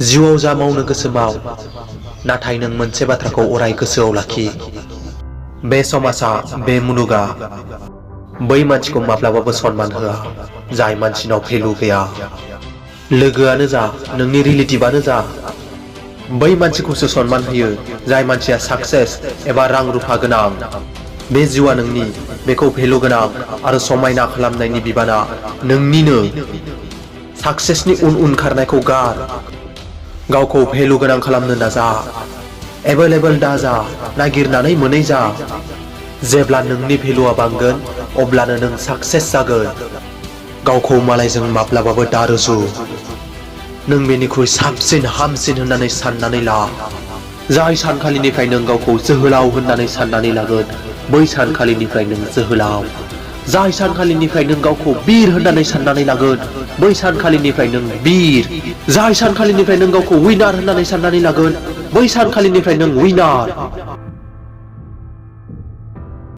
जिउआव जा मावनो गोसो माव, नाथाय नों मोनसे बाथ्राखौ अराय गोसोआव लाखि। बे समाजा, बे मुलुगा बै मानसिखौ माब्लाबाबो सनमान होआ जाय मानसिनाव भेलु गैया। लोगोआनो जा, नोंनि रिलेटिभआनो जा, बै मानसिखौसो सनमान होयो जाय मानसिया साक्सेस एबा रां रुफा गोनां। बे जिउआ नोंनि, बेखौ भेलु गोनां आरो समायना खालामनायनि बिबाना नोंनिनो। साक्सेसनि उन खारनायखौ गार, गावखौ भेलु गोनां खालामनो नाजा। एभेलेबल दाजा, नागिरनानै मोनै जा। जेब्ला नोंनि भेलुआ बांगोन अब्लानो नों साक्सेस जागोन। गावखौ मालायजों माब्लाबाबो दारुजु। नों बेनिख्रुइ साबसिन हामसिन होननानै साननानै ला। जाय सानखालिनिफ्राय नों गावखौ जोहोलाव होननानै साननानै लागोन, बै सानखालिनिफ्राय नों जोहोलाव। जाय सानखालिनिफ्राय नों गावखौ बीर होननानै साननानै लागोन, बै सानखालिनिफ्राय नों बीर। जाय सानखालिनिफ्राय नों गावखौ विनार होननानै साननानै लागोन, बै सानखालिनिफ्राय नों विनार।